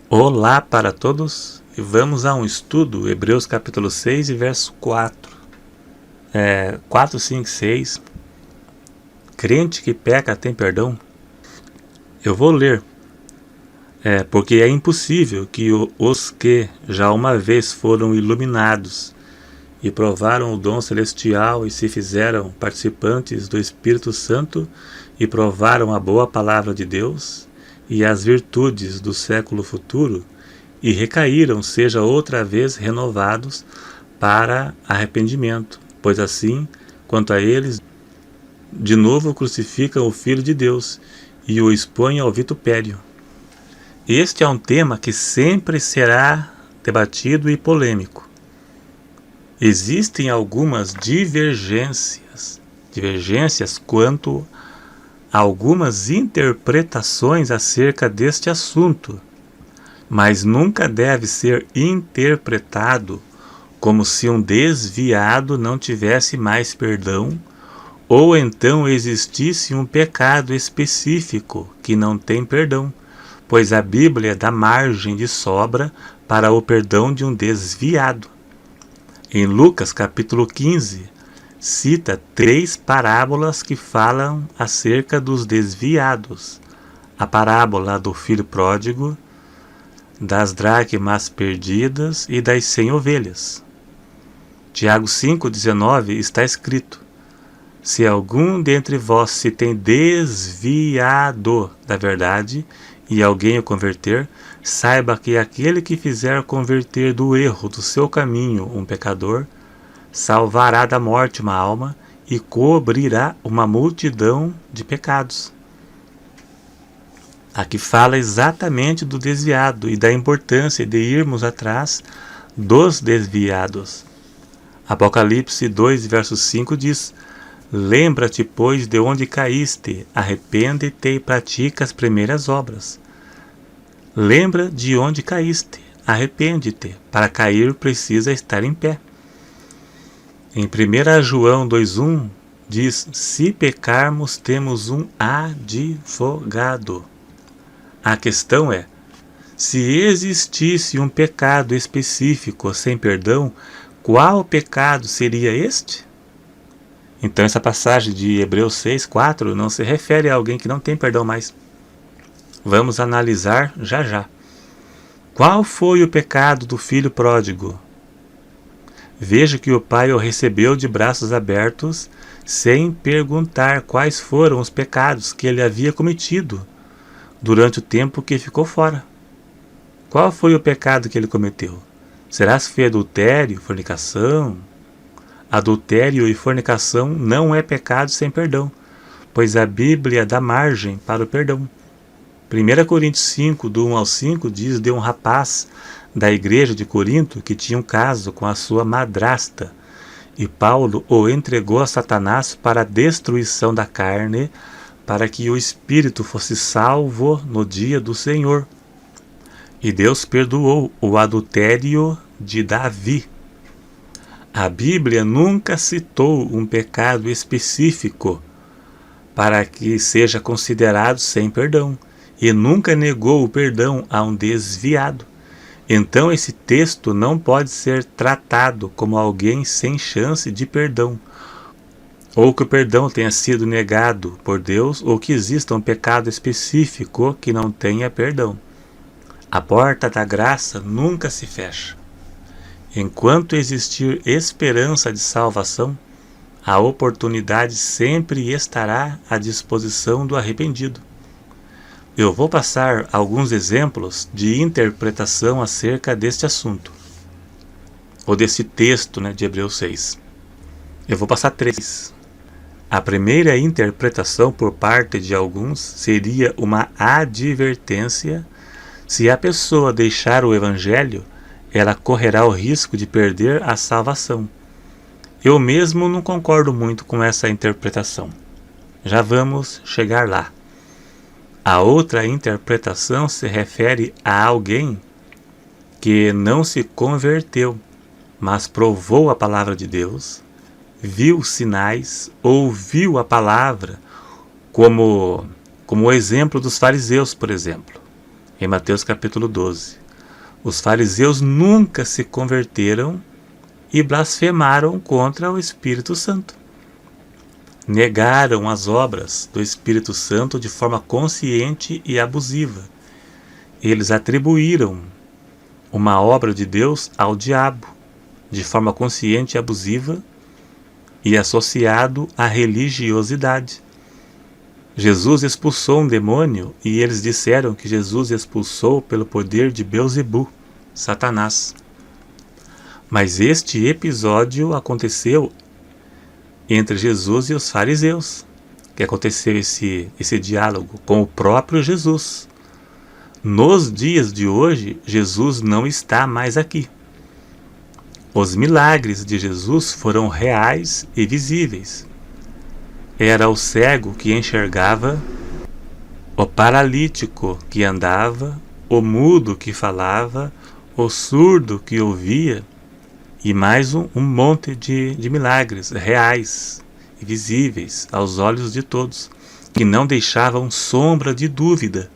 Olá para todos e vamos a um estudo, Hebreus capítulo 6 e verso 4. 4, 5, 6. Crente que peca tem perdão? Eu vou ler, porque é impossível que os que já uma vez foram iluminados e provaram o dom celestial e se fizeram participantes do Espírito Santo e provaram a boa palavra de Deus e as virtudes do século futuro e recaíram, seja outra vez renovados para arrependimento, pois assim, quanto a eles, de novo crucificam o Filho de Deus e o expõem ao vitupério. Este é um tema que sempre será debatido e polêmico. Existem algumas divergências quanto a algumas interpretações acerca deste assunto, mas nunca deve ser interpretado como se um desviado não tivesse mais perdão, ou então existisse um pecado específico que não tem perdão, pois a Bíblia dá margem de sobra para o perdão de um desviado. Em Lucas capítulo 15, cita 3 parábolas que falam acerca dos desviados: a parábola do filho pródigo, das dracmas perdidas e das 100 ovelhas. Tiago 5,19 está escrito: se algum dentre vós se tem desviado da verdade e alguém o converter, saiba que aquele que fizer converter do erro do seu caminho um pecador, salvará da morte uma alma e cobrirá uma multidão de pecados. Aqui fala exatamente do desviado e da importância de irmos atrás dos desviados. Apocalipse 2, verso 5 diz: lembra-te, pois, de onde caíste, arrepende-te e pratica as primeiras obras. Lembra de onde caíste, arrepende-te. Para cair precisa estar em pé. Em 1 João 2,1 diz: se pecarmos, temos um advogado. A questão é: se existisse um pecado específico sem perdão, qual pecado seria este? Então essa passagem de Hebreus 6,4 não se refere a alguém que não tem perdão mais. Vamos analisar já já. Qual foi o pecado do filho pródigo? Veja que o pai o recebeu de braços abertos, sem perguntar quais foram os pecados que ele havia cometido durante o tempo que ficou fora. Qual foi o pecado que ele cometeu? Será que foi adultério, fornicação? Adultério e fornicação não é pecado sem perdão, pois a Bíblia dá margem para o perdão. 1 Coríntios 5, do 1 ao 5, diz de um rapaz da igreja de Corinto que tinha um caso com a sua madrasta, e Paulo o entregou a Satanás para a destruição da carne, para que o espírito fosse salvo no dia do Senhor. E Deus perdoou o adultério de Davi. A Bíblia nunca citou um pecado específico para que seja considerado sem perdão, e nunca negou o perdão a um desviado. Então esse texto não pode ser tratado como alguém sem chance de perdão, ou que o perdão tenha sido negado por Deus, ou que exista um pecado específico que não tenha perdão. A porta da graça nunca se fecha. Enquanto existir esperança de salvação, a oportunidade sempre estará à disposição do arrependido. Eu vou passar alguns exemplos de interpretação acerca deste assunto, ou desse texto, de Hebreus 6. Eu vou passar 3. A primeira interpretação por parte de alguns seria uma advertência: se a pessoa deixar o Evangelho, ela correrá o risco de perder a salvação. Eu mesmo não concordo muito com essa interpretação. Já vamos chegar lá. A outra interpretação se refere a alguém que não se converteu, mas provou a palavra de Deus, viu sinais, ouviu a palavra, como o exemplo dos fariseus, por exemplo. em Mateus capítulo 12. Os fariseus nunca se converteram e blasfemaram contra o Espírito Santo. Negaram as obras do Espírito Santo de forma consciente e abusiva. Eles atribuíram uma obra de Deus ao diabo, de forma consciente e abusiva, e associado à religiosidade. Jesus expulsou um demônio e eles disseram que Jesus expulsou pelo poder de Beelzebu, Satanás. Mas este episódio aconteceu entre Jesus e os fariseus, que aconteceu esse diálogo com o próprio Jesus. Nos dias de hoje, Jesus não está mais aqui. Os milagres de Jesus foram reais e visíveis. Era o cego que enxergava, o paralítico que andava, o mudo que falava, o surdo que ouvia, e mais um monte de milagres reais e visíveis aos olhos de todos, que não deixavam sombra de dúvida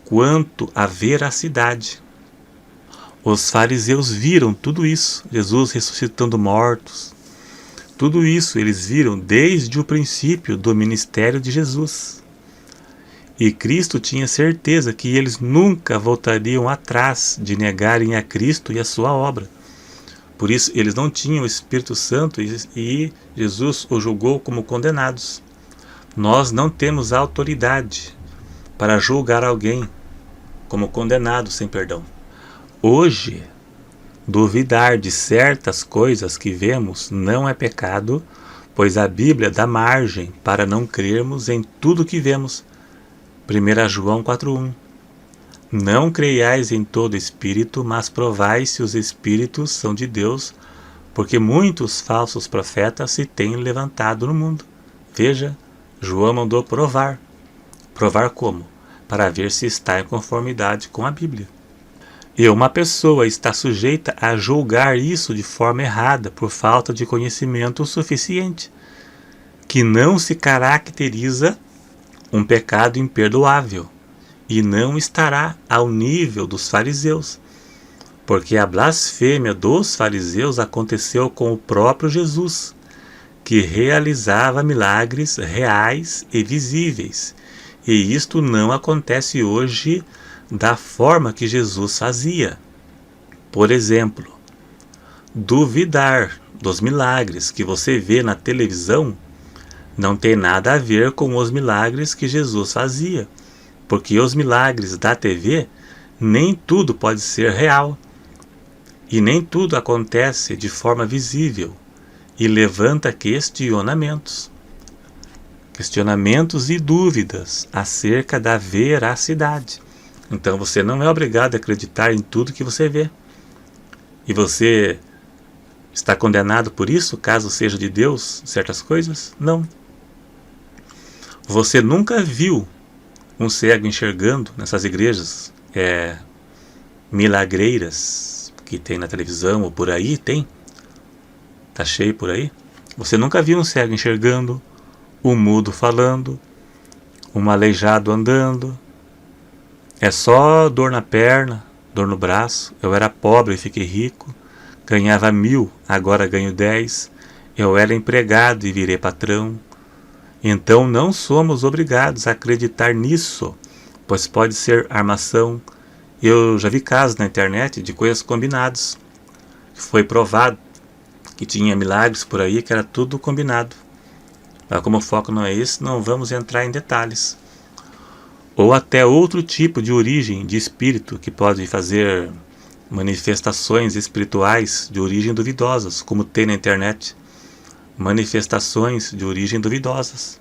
quanto à veracidade. Os fariseus viram tudo isso, Jesus ressuscitando mortos. Tudo isso eles viram desde o princípio do ministério de Jesus. E Cristo tinha certeza que eles nunca voltariam atrás de negarem a Cristo e a sua obra. Por isso, eles não tinham o Espírito Santo e Jesus os julgou como condenados. Nós não temos autoridade para julgar alguém como condenado sem perdão. Hoje, duvidar de certas coisas que vemos não é pecado, pois a Bíblia dá margem para não crermos em tudo que vemos. 1 João 4,1. Não creiais em todo espírito, mas provai se os espíritos são de Deus, porque muitos falsos profetas se têm levantado no mundo. Veja, João mandou provar. Provar como? Para ver se está em conformidade com a Bíblia. E uma pessoa está sujeita a julgar isso de forma errada, por falta de conhecimento suficiente, que não se caracteriza um pecado imperdoável, e não estará ao nível dos fariseus, porque a blasfêmia dos fariseus aconteceu com o próprio Jesus, que realizava milagres reais e visíveis, e isto não acontece hoje da forma que Jesus fazia. Por exemplo, duvidar dos milagres que você vê na televisão não tem nada a ver com os milagres que Jesus fazia, porque os milagres da TV, nem tudo pode ser real, e nem tudo acontece de forma visível, e levanta questionamentos e dúvidas acerca da veracidade. Então você não é obrigado a acreditar em tudo que você vê. E você está condenado por isso, caso seja de Deus, certas coisas? Não. Você nunca viu um cego enxergando nessas igrejas milagreiras que tem na televisão ou por aí? Tem? Tá cheio por aí? Você nunca viu um cego enxergando, um mudo falando, um aleijado andando? É só dor na perna, dor no braço. Eu era pobre e fiquei rico, ganhava 1.000, agora ganho 10. Eu era empregado e virei patrão. Então não somos obrigados a acreditar nisso, pois pode ser armação. Eu já vi casos na internet de coisas combinadas. Foi provado que tinha milagres por aí, que era tudo combinado. Mas como o foco não é esse, não vamos entrar em detalhes. Ou até outro tipo de origem de espírito que pode fazer manifestações espirituais de origem duvidosas, como tem na internet. Manifestações de origem duvidosas.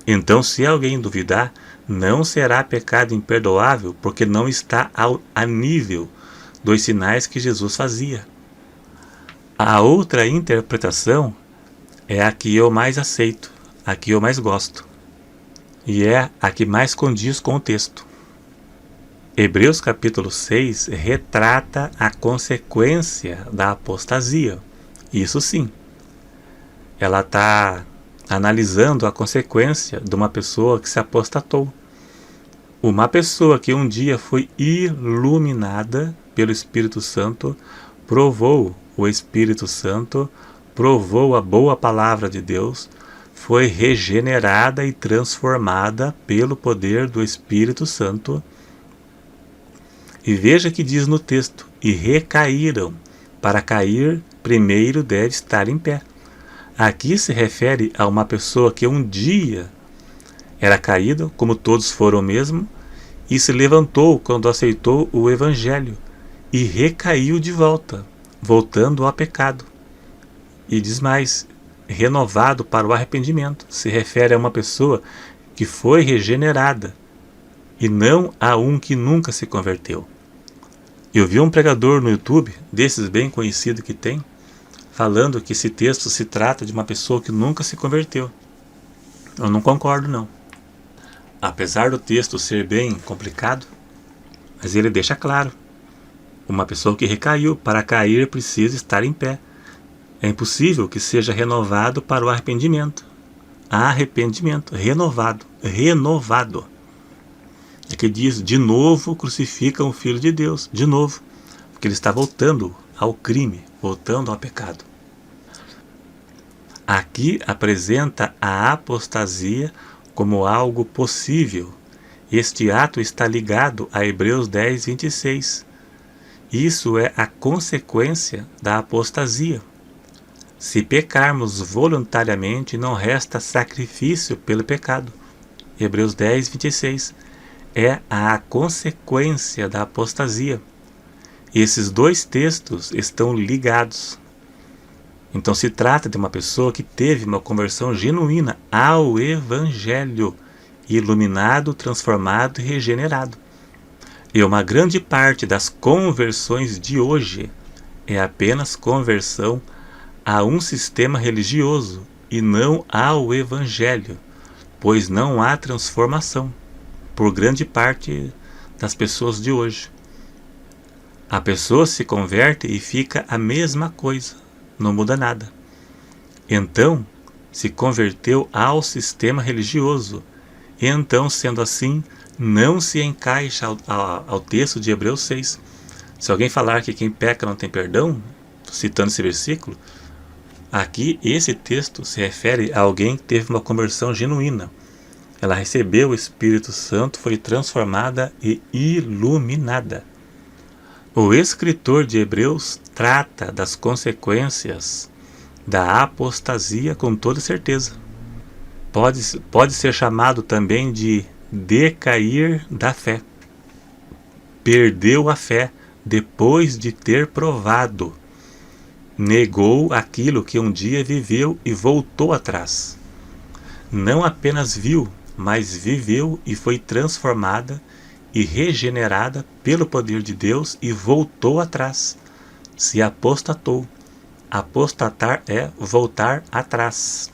Então, se alguém duvidar, não será pecado imperdoável, porque não está a nível dos sinais que Jesus fazia. A outra interpretação é a que eu mais aceito, a que eu mais gosto, e é a que mais condiz com o texto. Hebreus capítulo 6 retrata a consequência da apostasia. Isso sim. Ela está analisando a consequência de uma pessoa que se apostatou. Uma pessoa que um dia foi iluminada pelo Espírito Santo, provou o Espírito Santo, provou a boa palavra de Deus, foi regenerada e transformada pelo poder do Espírito Santo. E veja que diz no texto: e recaíram. Para cair, primeiro deve estar em pé. Aqui se refere a uma pessoa que um dia era caída, como todos foram mesmo, e se levantou quando aceitou o Evangelho e recaiu de volta, voltando ao pecado. E diz mais, renovado para o arrependimento. Se refere a uma pessoa que foi regenerada e não a um que nunca se converteu. Eu vi um pregador no YouTube, desses bem conhecido que tem, falando que esse texto se trata de uma pessoa que nunca se converteu. Eu não concordo, não. Apesar do texto ser bem complicado, mas ele deixa claro: uma pessoa que recaiu, para cair precisa estar em pé. É impossível que seja renovado para o arrependimento. Arrependimento, renovado. É que diz: de novo crucificam o Filho de Deus, de novo, porque ele está voltando ao crime, voltando ao pecado. Aqui apresenta a apostasia como algo possível. Este ato está ligado a Hebreus 10, 26. Isso é a consequência da apostasia. Se pecarmos voluntariamente, não resta sacrifício pelo pecado. Hebreus 10, 26. É a consequência da apostasia. Esses dois textos estão ligados. Então se trata de uma pessoa que teve uma conversão genuína ao Evangelho, iluminado, transformado e regenerado. E uma grande parte das conversões de hoje é apenas conversão a um sistema religioso e não ao Evangelho, pois não há transformação por grande parte das pessoas de hoje. A pessoa se converte e fica a mesma coisa. Não muda nada. Então, se converteu ao sistema religioso. E então, sendo assim, não se encaixa ao texto de Hebreus 6. Se alguém falar que quem peca não tem perdão, citando esse versículo, aqui esse texto se refere a alguém que teve uma conversão genuína. Ela recebeu o Espírito Santo, foi transformada e iluminada. O escritor de Hebreus trata das consequências da apostasia com toda certeza. Pode ser chamado também de decair da fé. Perdeu a fé depois de ter provado. Negou aquilo que um dia viveu e voltou atrás. Não apenas viu, mas viveu e foi transformada e regenerada pelo poder de Deus e voltou atrás. Se apostatou. Apostatar é voltar atrás.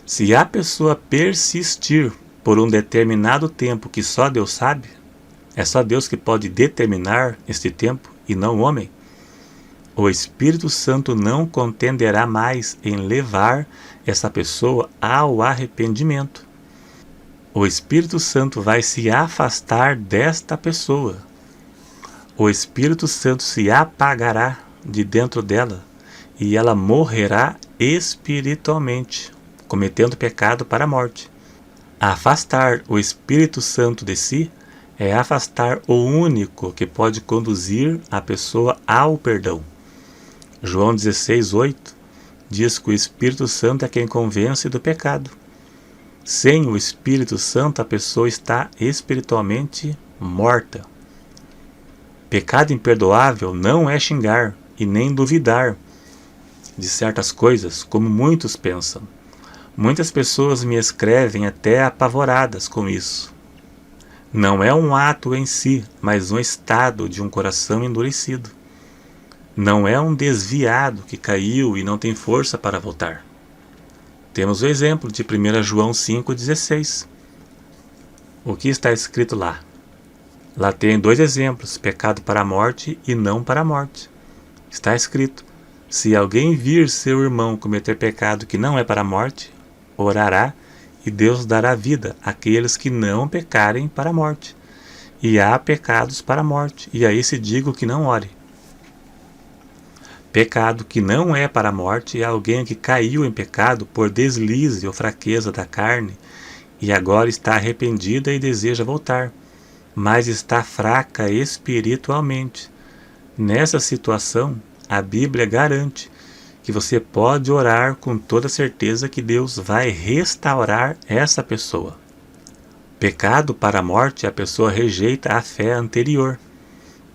Se a pessoa persistir por um determinado tempo que só Deus sabe, é só Deus que pode determinar este tempo e não o homem, o Espírito Santo não contenderá mais em levar essa pessoa ao arrependimento. O Espírito Santo vai se afastar desta pessoa. O Espírito Santo se apagará de dentro dela e ela morrerá espiritualmente, cometendo pecado para a morte. Afastar o Espírito Santo de si é afastar o único que pode conduzir a pessoa ao perdão. João 16, 8 diz que o Espírito Santo é quem convence do pecado. Sem o Espírito Santo, a pessoa está espiritualmente morta. Pecado imperdoável não é xingar e nem duvidar de certas coisas, como muitos pensam. Muitas pessoas me escrevem até apavoradas com isso. Não é um ato em si, mas um estado de um coração endurecido. Não é um desviado que caiu e não tem força para voltar. Temos o exemplo de 1 João 5,16. O que está escrito lá? Lá tem dois exemplos, pecado para a morte e não para a morte. Está escrito: se alguém vir seu irmão cometer pecado que não é para a morte, orará e Deus dará vida àqueles que não pecarem para a morte. E há pecados para a morte, e a esse digo que não ore. Pecado que não é para a morte é alguém que caiu em pecado por deslize ou fraqueza da carne e agora está arrependida e deseja voltar, mas está fraca espiritualmente. Nessa situação, a Bíblia garante que você pode orar com toda certeza que Deus vai restaurar essa pessoa. Pecado para a morte, a pessoa rejeita a fé anterior,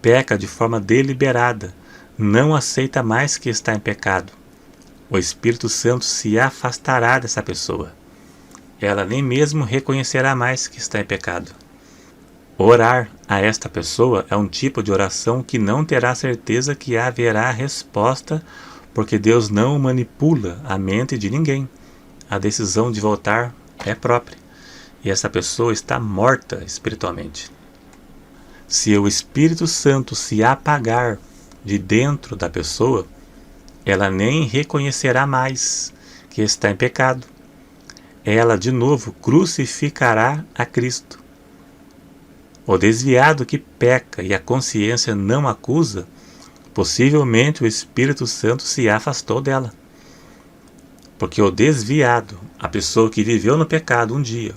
peca de forma deliberada, não aceita mais que está em pecado. O Espírito Santo se afastará dessa pessoa. Ela nem mesmo reconhecerá mais que está em pecado. Orar a esta pessoa é um tipo de oração que não terá certeza que haverá resposta, porque Deus não manipula a mente de ninguém. A decisão de voltar é própria, e essa pessoa está morta espiritualmente. Se o Espírito Santo se apagar de dentro da pessoa, ela nem reconhecerá mais que está em pecado. Ela de novo crucificará a Cristo. O desviado que peca e a consciência não acusa, possivelmente o Espírito Santo se afastou dela. Porque o desviado, a pessoa que viveu no pecado um dia,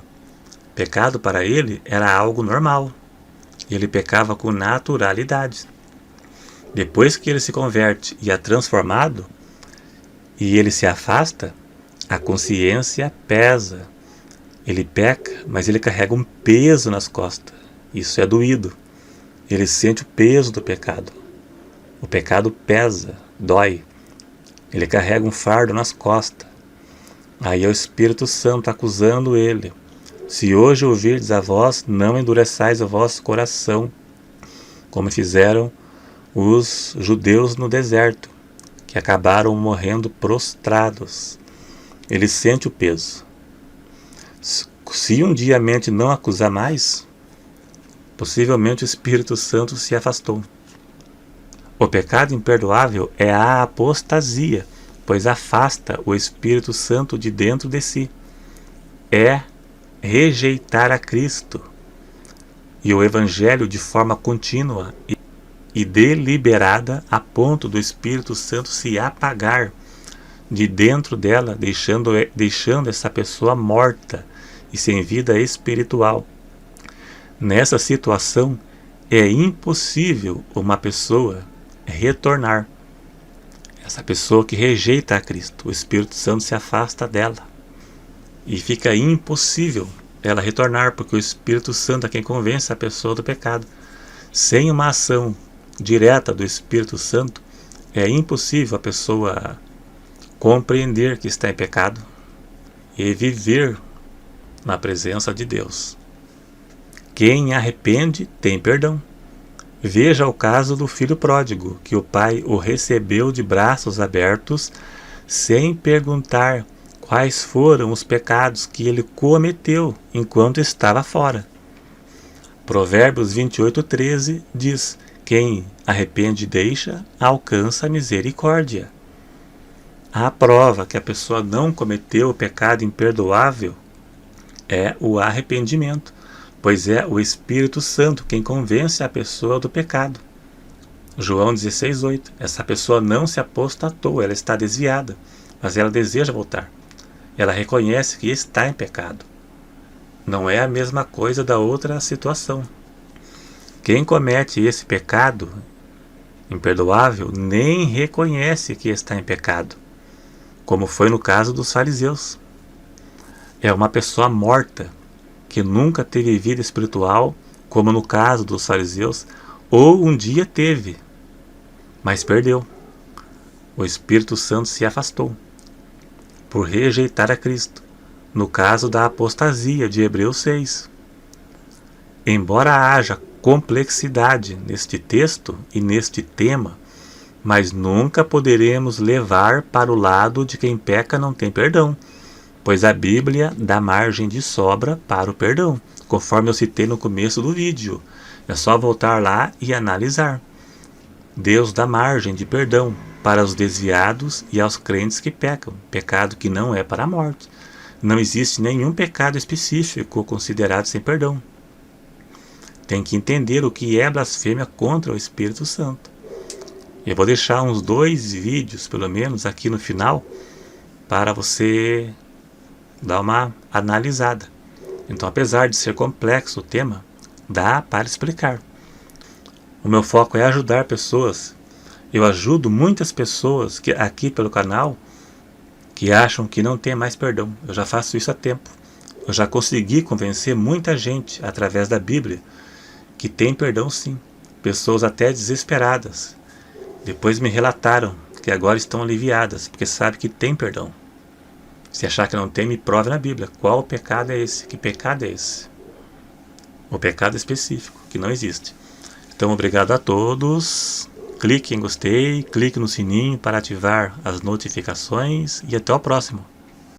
pecado para ele era algo normal. Ele pecava com naturalidade. Depois que ele se converte e é transformado, e ele se afasta, a consciência pesa. Ele peca, mas ele carrega um peso nas costas. Isso é doído. Ele sente o peso do pecado. O pecado pesa, dói. Ele carrega um fardo nas costas. Aí é o Espírito Santo acusando ele. Se hoje ouvirdes a voz, não endureçais o vosso coração, como fizeram os judeus no deserto, que acabaram morrendo prostrados. Ele sente o peso. Se um dia a mente não acusar mais, possivelmente o Espírito Santo se afastou. O pecado imperdoável é a apostasia, pois afasta o Espírito Santo de dentro de si. É rejeitar a Cristo e o Evangelho de forma contínua e deliberada a ponto do Espírito Santo se apagar de dentro dela, deixando essa pessoa morta e sem vida espiritual. Nessa situação, é impossível uma pessoa retornar. Essa pessoa que rejeita a Cristo, o Espírito Santo se afasta dela. E fica impossível ela retornar, porque o Espírito Santo é quem convence a pessoa do pecado. Sem uma ação direta do Espírito Santo, é impossível a pessoa compreender que está em pecado e viver na presença de Deus. Quem arrepende tem perdão. Veja o caso do filho pródigo, que o pai o recebeu de braços abertos, sem perguntar quais foram os pecados que ele cometeu enquanto estava fora. Provérbios 28:13 diz: quem arrepende e deixa, alcança a misericórdia. A prova que a pessoa não cometeu o pecado imperdoável é o arrependimento, pois é o Espírito Santo quem convence a pessoa do pecado. João 16:8. Essa pessoa não se apostatou, ela está desviada, mas ela deseja voltar. Ela reconhece que está em pecado. Não é a mesma coisa da outra situação. Quem comete esse pecado imperdoável nem reconhece que está em pecado, como foi no caso dos fariseus. É uma pessoa morta, que nunca teve vida espiritual, como no caso dos fariseus, ou um dia teve, mas perdeu. O Espírito Santo se afastou, por rejeitar a Cristo, no caso da apostasia de Hebreus 6. Embora haja complexidade neste texto e neste tema, mas nunca poderemos levar para o lado de quem peca não tem perdão, pois a Bíblia dá margem de sobra para o perdão, conforme eu citei no começo do vídeo. É só voltar lá e analisar. Deus dá margem de perdão para os desviados e aos crentes que pecam, pecado que não é para a morte. Não existe nenhum pecado específico considerado sem perdão. Tem que entender o que é blasfêmia contra o Espírito Santo. Eu vou deixar uns 2 vídeos, pelo menos, aqui no final, para você dar uma analisada. Então, apesar de ser complexo o tema, dá para explicar. O meu foco é ajudar pessoas. Eu ajudo muitas pessoas aqui pelo canal que acham que não tem mais perdão. Eu já faço isso há tempo. Eu já consegui convencer muita gente através da Bíblia que tem perdão sim. Pessoas até desesperadas. Depois me relataram que agora estão aliviadas, porque sabem que tem perdão. Se achar que não tem, me prove na Bíblia. Qual pecado é esse? Que pecado é esse? O pecado específico, que não existe. Então, obrigado a todos. Clique em gostei, clique no sininho para ativar as notificações e até o próximo.